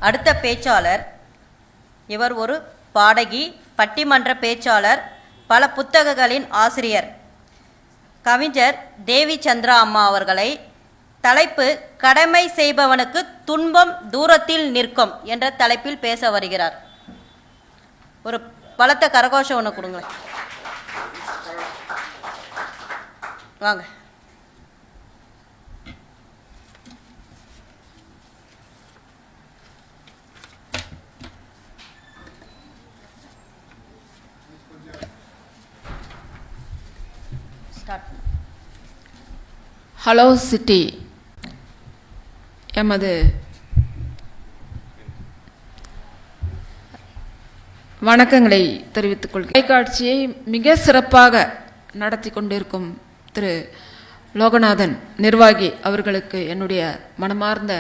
அடுத்த பேச்சாளர், இவர் ஒரு பாடகி, பட்டிமன்ற பேச்சாளர், பல புத்தகங்களின் ஆசிரியர், கவிஞர் தேவி சந்திரா அம்மா அவர்களை தலைப்பு கடமை செய்பவனுக்கு துன்பம் தூரத்தில் நிற்கும் என்ற தலைப்பில் பேச வருகிறார். ஒரு பலத்த கரகோஷம் ஒன்று கொடுங்க. வாங்க. ஹலோ சிட்டி எமது வணக்கங்களை தெரிவித்துக் கொள்கிறேன். தொலைக்காட்சியை மிக சிறப்பாக நடத்தி கொண்டிருக்கும் திரு லோகநாதன் நிர்வாகி அவர்களுக்கு என்னுடைய மனமார்ந்த